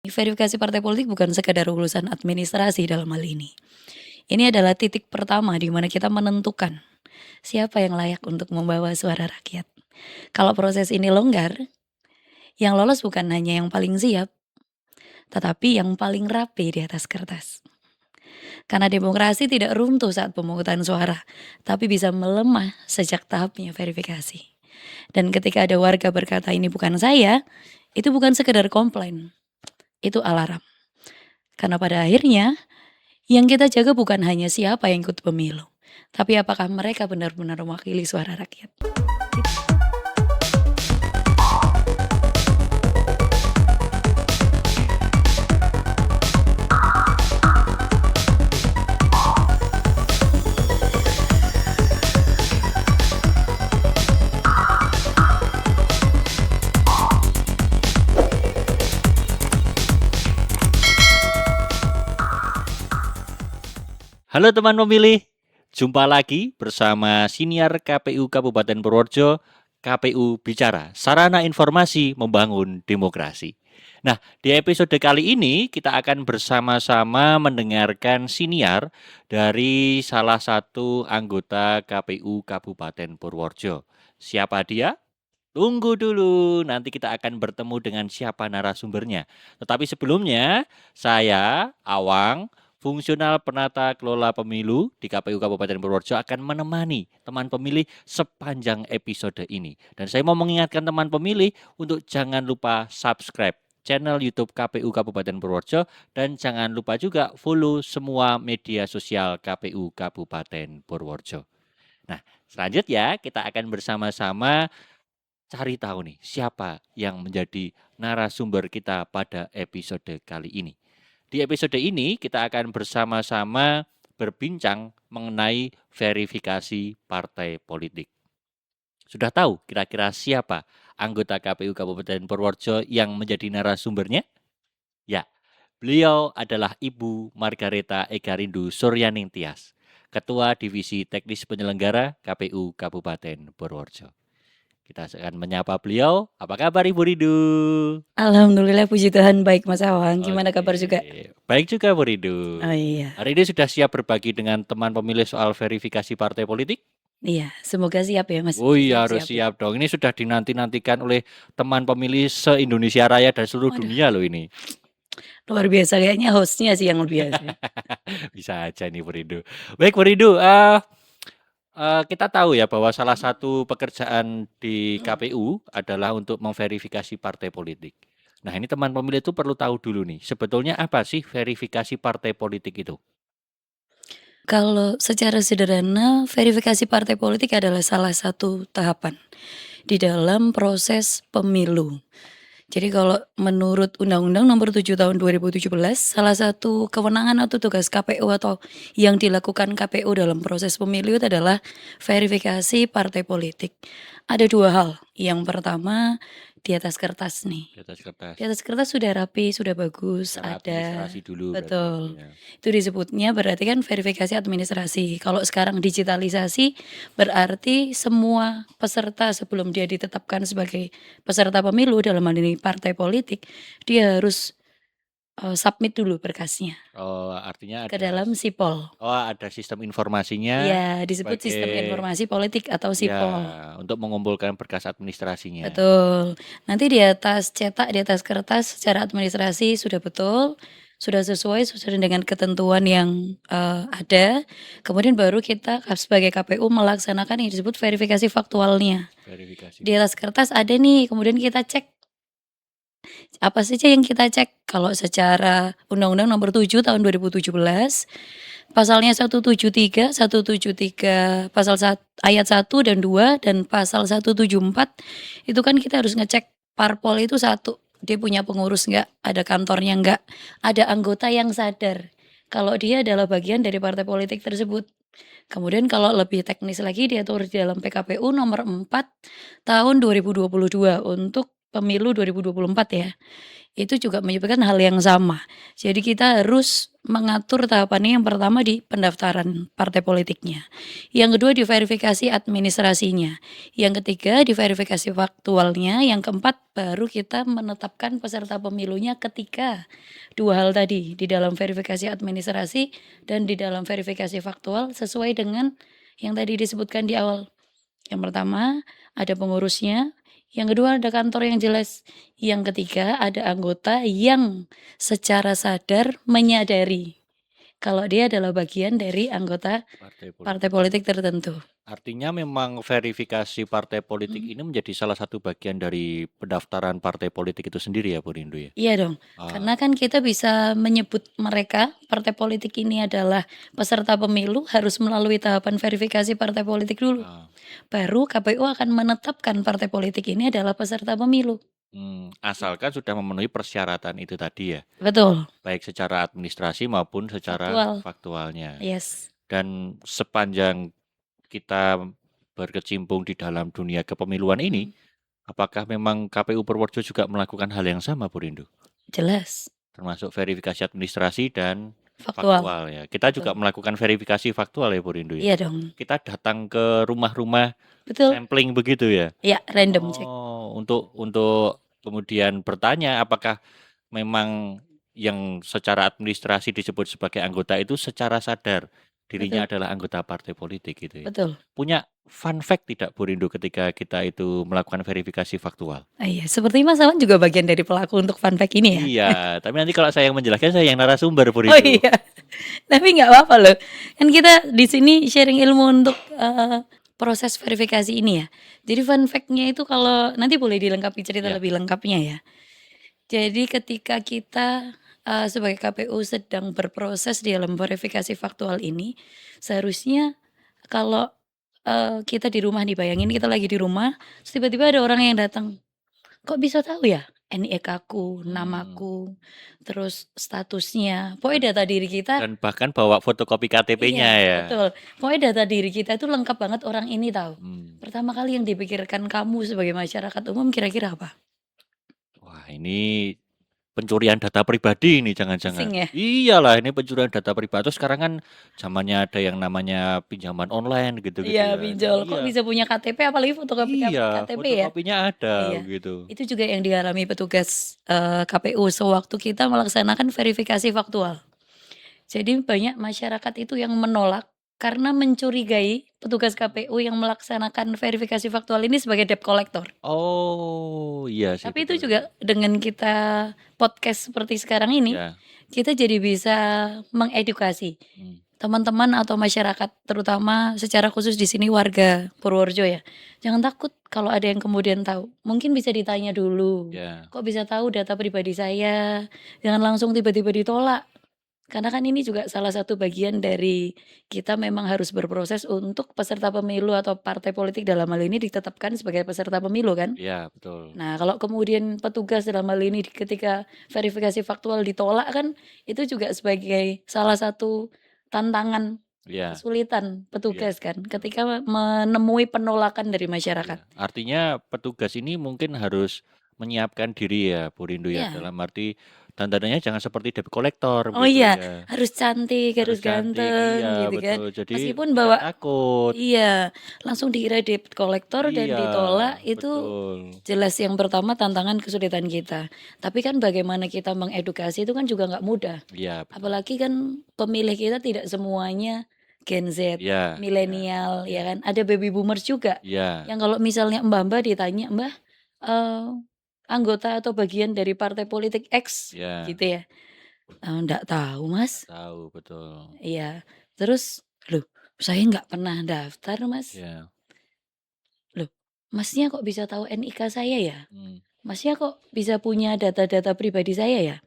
verifikasi partai politik bukan sekadar urusan administrasi dalam hal ini. Ini adalah titik pertama di mana kita menentukan siapa yang layak untuk membawa suara rakyat. Kalau proses ini longgar, yang lolos bukan hanya yang paling siap, tetapi yang paling rapi di atas kertas. Karena demokrasi tidak runtuh saat pemungutan suara, tapi bisa melemah sejak tahapnya verifikasi. Dan ketika ada warga berkata ini bukan saya, itu bukan sekedar komplain, itu alarm. Karena pada akhirnya, yang kita jaga bukan hanya siapa yang ikut pemilu, tapi apakah mereka benar-benar mewakili suara rakyat. Halo teman pemilih, jumpa lagi bersama Siniar KPU Kabupaten Purworejo, KPU Bicara, sarana informasi membangun demokrasi. Nah, di episode kali ini kita akan bersama-sama mendengarkan siniar dari salah satu anggota KPU Kabupaten Purworejo. Siapa dia? Tunggu dulu, nanti kita akan bertemu dengan siapa narasumbernya. Tetapi sebelumnya, saya, Awang, fungsional penata kelola pemilu di KPU Kabupaten Purworejo akan menemani teman pemilih sepanjang episode ini. Dan saya mau mengingatkan teman pemilih untuk jangan lupa subscribe channel YouTube KPU Kabupaten Purworejo dan jangan lupa juga follow semua media sosial KPU Kabupaten Purworejo. Nah, selanjutnya kita akan bersama-sama cari tahu nih siapa yang menjadi narasumber kita pada episode kali ini. Di episode ini kita akan bersama-sama berbincang mengenai verifikasi partai politik. Sudah tahu kira-kira siapa anggota KPU Kabupaten Purworejo yang menjadi narasumbernya? Ya, beliau adalah Ibu Margareta Egarindu Suryaning Tias, Ketua Divisi Teknis Penyelenggara KPU Kabupaten Purworejo. Kita akan menyapa beliau. Apa kabar Ibu Ridu? Alhamdulillah, puji Tuhan, baik Mas Awang. Gimana kabar juga? Baik juga Bu Ridu. Oh iya. Hari ini sudah siap berbagi dengan teman pemilih soal verifikasi partai politik? Iya, semoga siap ya Mas. Oh iya, harus siap dong. Ini sudah dinanti-nantikan oleh teman pemilih se-Indonesia Raya dan seluruh dunia loh ini. Luar biasa, kayaknya hostnya sih yang lebih biasa. Bisa aja nih Bu Ridu. Baik Bu Ridu, kita tahu ya bahwa salah satu pekerjaan di KPU adalah untuk memverifikasi partai politik. Nah, ini teman pemilih itu perlu tahu dulu nih, sebetulnya apa sih verifikasi partai politik itu? Kalau secara sederhana, verifikasi partai politik adalah salah satu tahapan di dalam proses pemilu. Jadi kalau menurut Undang-Undang Nomor 7 Tahun 2017, salah satu kewenangan atau tugas KPU atau yang dilakukan KPU dalam proses pemilu itu adalah verifikasi partai politik. Ada dua hal. Yang pertama, di atas kertas nih. Di atas kertas. Di atas kertas sudah rapi, sudah bagus, Secara ada. administrasi dulu Betul. berarti, ya. Itu disebutnya berarti kan verifikasi administrasi. Kalau sekarang digitalisasi berarti semua peserta sebelum dia ditetapkan sebagai peserta pemilu dalam hal ini partai politik, dia harus submit dulu berkasnya Oh, artinya ke ada dalam Sipol. Oh, ada sistem informasinya Iya, disebut sistem sebagai informasi politik atau Sipol. ya, untuk mengumpulkan berkas administrasinya. Betul. Nanti di atas cetak, di atas kertas secara administrasi sudah betul, sudah sesuai dengan ketentuan yang ada. Kemudian baru kita sebagai KPU melaksanakan yang disebut verifikasi faktualnya. Verifikasi. Di atas kertas ada nih, kemudian kita cek apa saja yang kita cek. Kalau secara Undang-Undang Nomor 7 Tahun 2017, pasalnya 173, pasal ayat 1 dan 2 dan pasal 174 itu kan kita harus ngecek parpol itu satu, dia punya pengurus nggak, ada kantornya nggak, ada anggota yang sadar kalau dia adalah bagian dari partai politik tersebut. Kemudian kalau lebih teknis lagi diatur di dalam PKPU nomor 4 tahun 2022 untuk pemilu 2024 ya, itu juga menyebutkan hal yang sama. Jadi kita harus mengatur tahapannya yang pertama di pendaftaran partai politiknya, yang kedua di verifikasi administrasinya, yang ketiga di verifikasi faktualnya, yang keempat baru kita menetapkan peserta pemilunya ketika 2 hal tadi, di dalam verifikasi administrasi dan di dalam verifikasi faktual sesuai dengan yang tadi disebutkan di awal. Yang pertama ada pengurusnya, yang kedua ada kantor yang jelas, yang ketiga ada anggota yang secara sadar menyadari kalau dia adalah bagian dari anggota Partai partai politik. politik tertentu. Artinya memang verifikasi partai politik Mhm. ini menjadi salah satu bagian dari pendaftaran partai politik itu sendiri ya, Bu Rindu ya? Iya dong, Ah, karena kan kita bisa menyebut mereka, partai politik ini adalah peserta pemilu harus melalui tahapan verifikasi partai politik dulu. ah. Baru KPU akan menetapkan partai politik ini adalah peserta pemilu. Asalkan sudah memenuhi persyaratan itu tadi ya, Betul, baik secara administrasi maupun secara faktual. faktualnya. Yes, Dan sepanjang kita berkecimpung di dalam dunia kepemiluan ini, mhm, apakah memang KPU Purworejo juga melakukan hal yang sama, Bu Rindu? jelas, Termasuk verifikasi administrasi dan faktual, faktual ya. Kita juga betul. melakukan verifikasi faktual ya, Bu Rindu ya. Iya dong, Kita datang ke rumah-rumah betul. sampling begitu ya. Iya, random check, Oh, untuk kemudian bertanya apakah memang yang secara administrasi disebut sebagai anggota itu secara sadar dirinya betul adalah anggota partai politik gitu ya. betul. Punya fun fact tidak Bu Rindu ketika kita itu melakukan verifikasi faktual? Iya, seperti Mas Awan juga bagian dari pelaku untuk fun fact ini ya? Iya, tapi nanti kalau saya yang menjelaskan saya yang narasumber Bu Oh Rindu. iya, tapi nggak apa-apa loh, kan kita di sini sharing ilmu untuk, proses verifikasi ini ya. Jadi fun fact-nya itu kalau nanti boleh dilengkapi cerita Ya, lebih lengkapnya ya. Jadi ketika kita, sebagai KPU sedang berproses di dalam verifikasi faktual ini, seharusnya kalau, kita di rumah nih, bayangin kita lagi di rumah, terus tiba-tiba ada orang yang datang, "Kok bisa tahu ya NIK aku, mmm, namaku, terus statusnya," dan pokoknya data diri kita. dan bahkan bawa fotokopi KTP-nya Iya, ya. betul. Pokoknya data diri kita itu lengkap banget orang ini tahu. Mmm. Pertama kali yang dipikirkan kamu sebagai masyarakat umum kira-kira apa? Wah, ini pencurian data pribadi ini Pusing jangan-jangan. ya? Iyalah ini pencurian data pribadi. Terus sekarang kan zamannya ada yang namanya pinjaman online gitu-gitu Iya, ya. pinjol. Kok Iya. bisa punya KTP apalagi fotokopi Iya, KTP ya? fotokopinya ada Iya. gitu. Itu juga yang dialami petugas, KPU sewaktu kita melaksanakan verifikasi faktual. Jadi banyak masyarakat itu yang menolak karena mencurigai petugas KPU yang melaksanakan verifikasi faktual ini sebagai debt collector. Oh, iya sih Tapi itu betul itu. juga dengan kita podcast seperti sekarang ini, Ya. kita jadi bisa mengedukasi Mmm, teman-teman atau masyarakat, terutama secara khusus di sini warga Purworejo ya. Jangan takut kalau ada yang kemudian tahu, mungkin bisa ditanya dulu, ya. "Kok bisa tahu data pribadi saya?" Jangan langsung tiba-tiba ditolak. Karena kan ini juga salah satu bagian dari kita memang harus berproses untuk peserta pemilu atau partai politik dalam hal ini ditetapkan sebagai peserta pemilu kan. Iya, betul. Nah, kalau kemudian petugas dalam hal ini ketika verifikasi faktual ditolak kan, itu juga sebagai salah satu tantangan, Iya, kesulitan iya, petugas kan, betul. ketika menemui penolakan dari masyarakat. Iya, artinya petugas ini mungkin harus menyiapkan diri ya, Bu Rindu ya, Iya. dalam arti dandanannya jangan seperti debt collector Oh begitu iya, ya. harus cantik, Harus harus cantik, iya ganteng gitu kan. betul. Jadi Meskipun tidak bawa takut. iya, langsung dikira debt collector dan Iya, ditolak itu betul. jelas yang pertama tantangan kesulitan kita. Tapi kan bagaimana kita mengedukasi itu kan juga nggak mudah. Iya, betul. Apalagi kan pemilih kita tidak semuanya Gen Z, Iya, iya, milenial, iya, ya kan. Ada baby boomers juga, iya, yang kalau misalnya mbah-mbah ditanya, "Mbah, eee, anggota atau bagian dari partai politik X," iya, gitu ya, "Nggak tahu Mas." tahu betul. Iya, terus, "Loh, saya nggak pernah daftar Mas." Iya, "Loh, Masnya kok bisa tahu NIK saya ya? mmm, Masnya kok bisa punya data-data pribadi saya ya?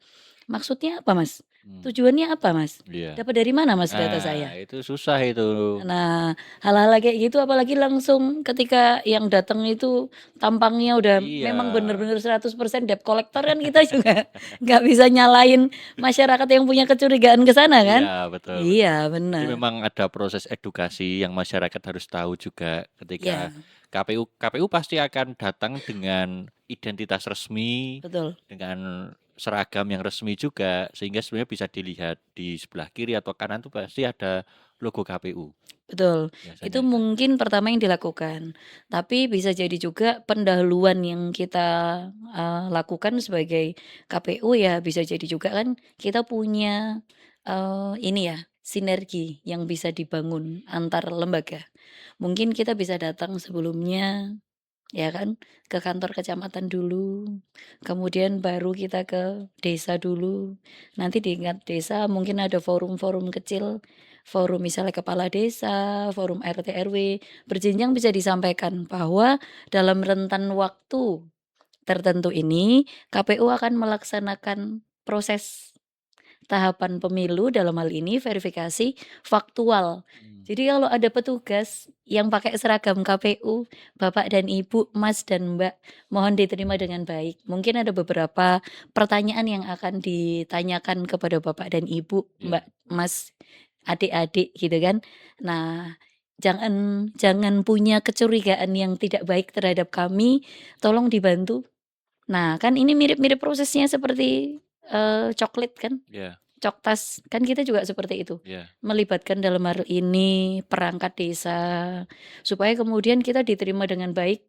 Maksudnya apa Mas? mmm, Tujuannya apa Mas? iya. Dapat dari mana Mas data Nah, saya?" itu susah itu. Nah, hal-hal kayak gitu apalagi langsung ketika yang datang itu tampangnya udah Iya, memang bener-bener 100% debt collector kan kita juga nggak bisa nyalain masyarakat yang punya kecurigaan ke sana iya, kan? betul, betul. Iya, Jadi benar. memang ada proses edukasi yang masyarakat harus tahu juga ketika Iya, KPU pasti akan datang dengan identitas resmi, Betul. dengan seragam yang resmi juga, sehingga sebenarnya bisa dilihat di sebelah kiri atau kanan tuh pasti ada logo KPU, Betul, itu biasanya. mungkin pertama yang dilakukan, tapi bisa jadi juga pendahuluan yang kita, lakukan sebagai KPU ya bisa jadi juga kan kita punya, ini ya, sinergi yang bisa dibangun antar lembaga. Mungkin kita bisa datang sebelumnya, ya kan, ke kantor kecamatan dulu, kemudian baru kita ke desa dulu, nanti di tingkat desa mungkin ada forum-forum kecil, forum misalnya kepala desa, forum RT RW, berjenjang bisa disampaikan bahwa dalam rentan waktu tertentu ini KPU akan melaksanakan proses tahapan pemilu dalam hal ini verifikasi faktual. Hmm. Jadi kalau ada petugas yang pakai seragam KPU, Bapak dan Ibu, Mas dan Mbak, mohon diterima dengan baik. Mungkin ada beberapa pertanyaan yang akan ditanyakan kepada Bapak dan Ibu, Ya. Mbak, Mas, adik-adik gitu kan. Nah, jangan jangan punya kecurigaan yang tidak baik terhadap kami, tolong dibantu. Nah, kan ini mirip-mirip prosesnya seperti, coklit kan. Ya, Coktas, kan kita juga seperti itu, ya. melibatkan dalam hal ini perangkat desa, supaya kemudian kita diterima dengan baik,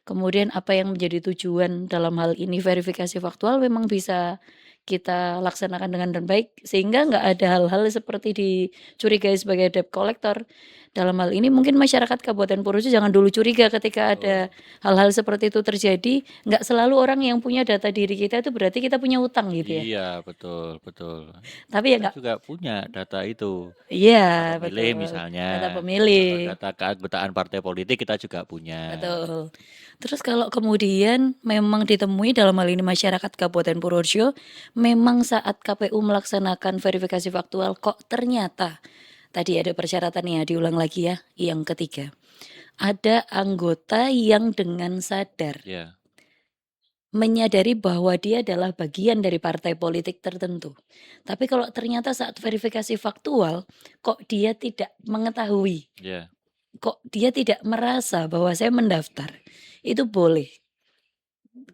kemudian apa yang menjadi tujuan dalam hal ini verifikasi faktual memang bisa kita laksanakan dengan baik, sehingga nggak ada hal-hal seperti dicurigai sebagai debt collector. Dalam hal ini mungkin masyarakat Kabupaten Purworejo jangan dulu curiga ketika ada Betul. hal-hal seperti itu terjadi, nggak selalu orang yang punya data diri kita itu berarti kita punya utang gitu ya. Iya, betul, betul. Tapi ya Kita nggak. juga punya data itu, Iya, data pemilih betul, misalnya, data atau pemilih, data keanggotaan partai politik kita juga punya. betul. Terus kalau kemudian memang ditemui dalam hal ini masyarakat Kabupaten Purworejo, memang saat KPU melaksanakan verifikasi faktual kok ternyata, tadi ada persyaratannya diulang lagi ya, yang ketiga, ada anggota yang dengan sadar Ya, menyadari bahwa dia adalah bagian dari partai politik tertentu. Tapi kalau ternyata saat verifikasi faktual, kok dia tidak mengetahui. ya. Kok dia tidak merasa bahwa saya mendaftar, itu boleh.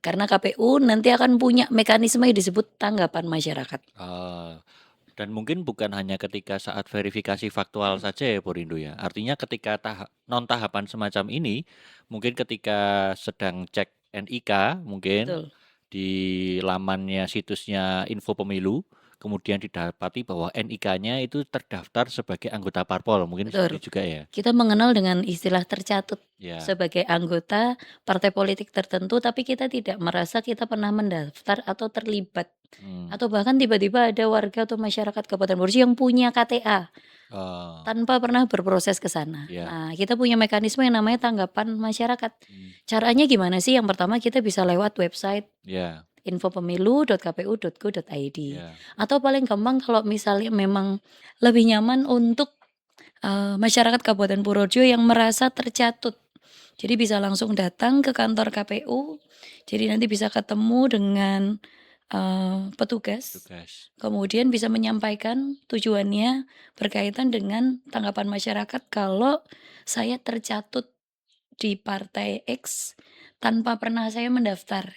Karena KPU nanti akan punya mekanisme yang disebut tanggapan masyarakat. Ah, dan mungkin bukan hanya ketika saat verifikasi faktual saja ya Purindo ya. Artinya ketika non tahapan semacam ini, mungkin ketika sedang cek NIK mungkin Betul, di lamannya situsnya Info Pemilu, kemudian didapati bahwa NIK-nya itu terdaftar sebagai anggota parpol, mungkin betul. seperti juga ya. Kita mengenal dengan istilah tercatut Ya, sebagai anggota partai politik tertentu, tapi kita tidak merasa kita pernah mendaftar atau terlibat. hmm. Atau bahkan tiba-tiba ada warga atau masyarakat Kabupaten Purworejo yang punya KTA Oh, tanpa pernah berproses ke sana. ya, Nah, kita punya mekanisme yang namanya tanggapan masyarakat. hmm. Caranya gimana sih? Yang pertama kita bisa lewat website Ya, infopemilu.kpu.go.id. ya, Atau paling gampang kalau misalnya memang lebih nyaman untuk, masyarakat Kabupaten Purworejo yang merasa tercatut. Jadi bisa langsung datang ke kantor KPU, jadi nanti bisa ketemu dengan, petugas, tugas. kemudian bisa menyampaikan tujuannya berkaitan dengan tanggapan masyarakat kalau saya tercatut di partai X tanpa pernah saya mendaftar.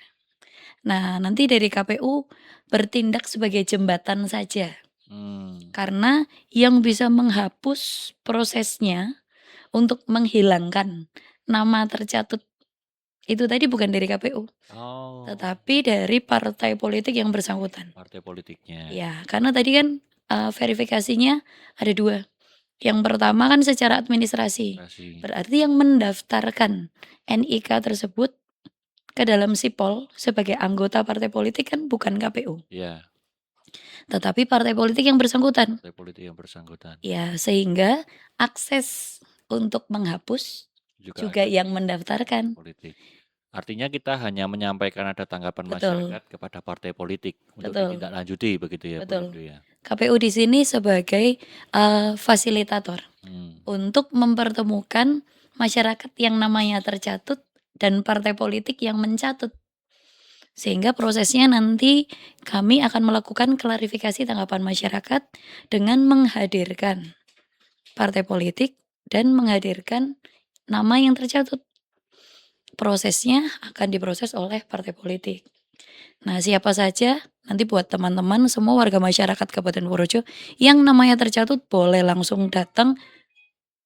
Nah, nanti dari KPU bertindak sebagai jembatan saja, Hmm. karena yang bisa menghapus prosesnya untuk menghilangkan nama tercatut itu tadi bukan dari KPU, Oh, tetapi dari partai politik yang bersangkutan. partai politiknya. Ya, karena tadi kan, verifikasinya ada 2. Yang pertama kan secara administrasi, Administrasi. berarti yang mendaftarkan NIK tersebut ke dalam sipol sebagai anggota partai politik kan bukan KPU, Ya, tetapi partai politik yang bersangkutan. partai politik yang bersangkutan Ya, sehingga akses untuk menghapus juga juga ada yang di mendaftarkan. politik. Artinya kita hanya menyampaikan ada tanggapan Betul, masyarakat kepada partai politik untuk betul, ditindaklanjuti begitu ya, Bu betul. Rindu ya. KPU di sini sebagai, fasilitator Hmm. untuk mempertemukan masyarakat yang namanya tercatut dan partai politik yang mencatut. Sehingga prosesnya nanti kami akan melakukan klarifikasi tanggapan masyarakat dengan menghadirkan partai politik dan menghadirkan nama yang tercatut. prosesnya akan diproses oleh partai politik. Nah, siapa saja nanti buat teman-teman semua warga masyarakat Kabupaten Purworejo yang namanya tercatut boleh langsung datang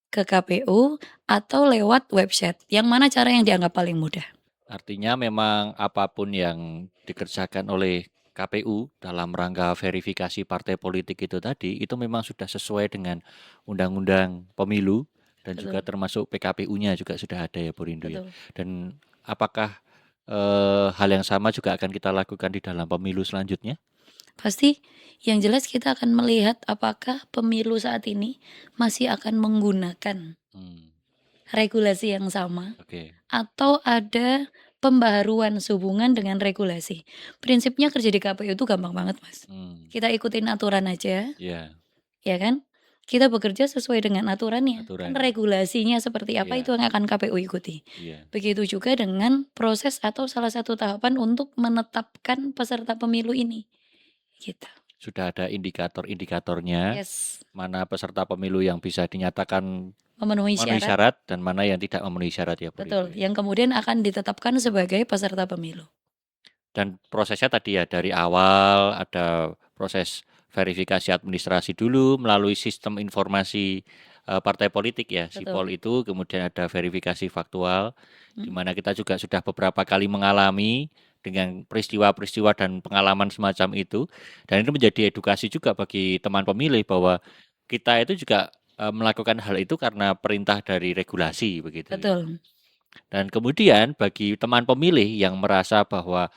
ke KPU atau lewat website, yang mana cara yang dianggap paling mudah. Artinya memang apapun yang dikerjakan oleh KPU dalam rangka verifikasi partai politik itu tadi, itu memang sudah sesuai dengan Undang-Undang Pemilu dan juga Betul, termasuk PKPU-nya juga sudah ada ya Bu Rindu ya. betul. Dan apakah hal yang sama juga akan kita lakukan di dalam pemilu selanjutnya? Pasti yang jelas kita akan melihat apakah pemilu saat ini masih akan menggunakan Hmm, regulasi yang sama oke. atau ada pembaharuan sehubungan dengan regulasi. Prinsipnya kerja di KPU itu gampang banget, Mas. Hmm, Kita ikutin aturan aja, ya, ya kan? Kita bekerja sesuai dengan aturannya. Kan aturan. regulasinya seperti apa itu Iya, yang akan KPU ikuti. iya. Begitu juga dengan proses atau salah satu tahapan untuk menetapkan peserta pemilu ini. Gitu. Sudah ada indikator-indikatornya, Yes, mana peserta pemilu yang bisa dinyatakan memenuhi memenuhi syarat. syarat dan mana yang tidak memenuhi syarat ya Bu Rindu Betul, ya. yang kemudian akan ditetapkan sebagai peserta pemilu. Dan prosesnya tadi ya dari awal ada proses verifikasi administrasi dulu melalui sistem informasi partai politik ya, Betul. SIPOL itu, kemudian ada verifikasi faktual di Mhm, mana kita juga sudah beberapa kali mengalami dengan peristiwa-peristiwa dan pengalaman semacam itu, dan itu menjadi edukasi juga bagi teman pemilih bahwa kita itu juga melakukan hal itu karena perintah dari regulasi begitu ya. betul. Dan kemudian bagi teman pemilih yang merasa bahwa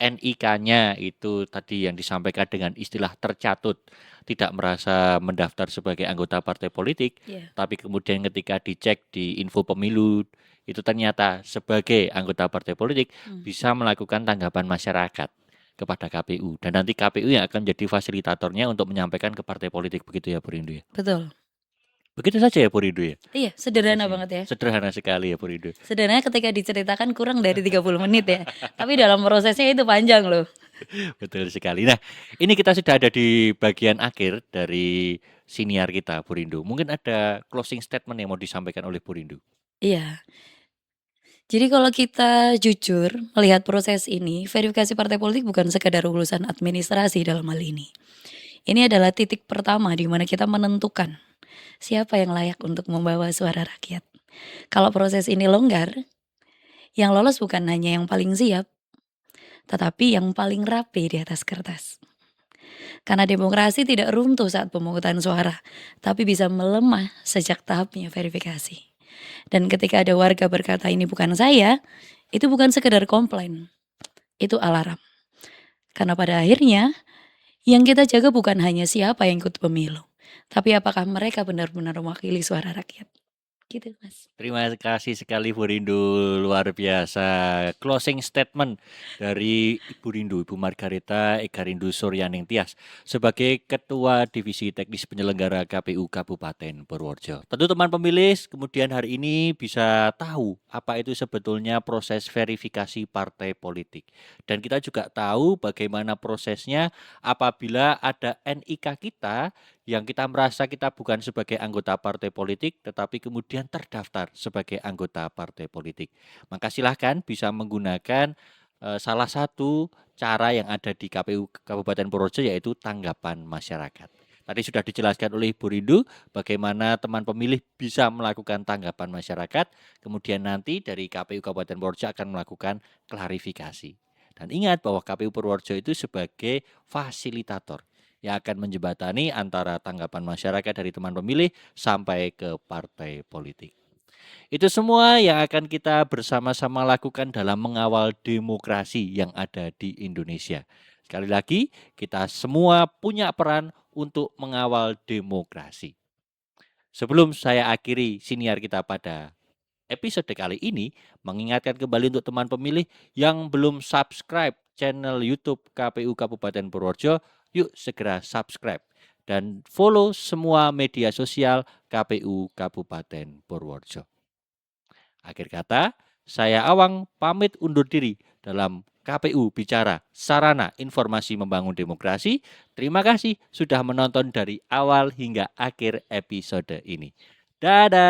NIK-nya itu tadi yang disampaikan dengan istilah tercatut, tidak merasa mendaftar sebagai anggota partai politik, Iya, tapi kemudian ketika dicek di info pemilu itu ternyata sebagai anggota partai politik, mmm, bisa melakukan tanggapan masyarakat kepada KPU, dan nanti KPU yang akan menjadi fasilitatornya untuk menyampaikan ke partai politik, begitu ya Bu Rindu ya. betul. Begitu saja ya Bu Rindu ya Iya, sederhana prosesnya. banget ya. Sederhana sekali ya Bu Rindu. Sederhana ketika diceritakan kurang dari 30 menit ya, tapi dalam prosesnya itu panjang loh. Betul sekali. Nah, ini kita sudah ada di bagian akhir dari siniar kita, Bu Rindu. Mungkin ada closing statement yang mau disampaikan oleh Bu Rindu. Iya, jadi kalau kita jujur melihat proses ini, verifikasi partai politik bukan sekadar urusan administrasi dalam hal ini. Ini adalah titik pertama di mana kita menentukan siapa yang layak untuk membawa suara rakyat. Kalau proses ini longgar, yang lolos bukan hanya yang paling siap, tetapi yang paling rapi di atas kertas. Karena demokrasi tidak runtuh saat pemungutan suara, tapi bisa melemah sejak tahapnya verifikasi. Dan ketika ada warga berkata ini bukan saya, itu bukan sekedar komplain, itu alarm. Karena pada akhirnya yang kita jaga bukan hanya siapa yang ikut pemilu, tapi apakah mereka benar-benar mewakili suara rakyat. Gitu, Mas. Terima kasih sekali Bu Rindu, luar biasa. Closing statement dari Ibu Rindu, Ibu Margareta Eka Rindu Suryaning Tias sebagai Ketua Divisi Teknis Penyelenggara KPU Kabupaten Purworejo. Tentu teman pemilih kemudian hari ini bisa tahu apa itu sebetulnya proses verifikasi partai politik. Dan kita juga tahu bagaimana prosesnya apabila ada NIK kita yang kita merasa kita bukan sebagai anggota partai politik, tetapi kemudian terdaftar sebagai anggota partai politik. Maka silahkan bisa menggunakan salah satu cara yang ada di KPU Kabupaten Purworejo, yaitu tanggapan masyarakat. Tadi sudah dijelaskan oleh Ibu Rindu bagaimana teman pemilih bisa melakukan tanggapan masyarakat, kemudian nanti dari KPU Kabupaten Purworejo akan melakukan klarifikasi. Dan ingat bahwa KPU Purworejo itu sebagai fasilitator yang akan menjembatani antara tanggapan masyarakat dari teman pemilih sampai ke partai politik. Itu semua yang akan kita bersama-sama lakukan dalam mengawal demokrasi yang ada di Indonesia. Sekali lagi, kita semua punya peran untuk mengawal demokrasi. Sebelum saya akhiri siniar kita pada episode kali ini, mengingatkan kembali untuk teman pemilih yang belum subscribe channel YouTube KPU Kabupaten Purworejo, yuk segera subscribe dan follow semua media sosial KPU Kabupaten Purworejo. Akhir kata, saya Awang pamit undur diri dalam KPU Bicara, Sarana Informasi Membangun Demokrasi. Terima kasih sudah menonton dari awal hingga akhir episode ini. Dadah.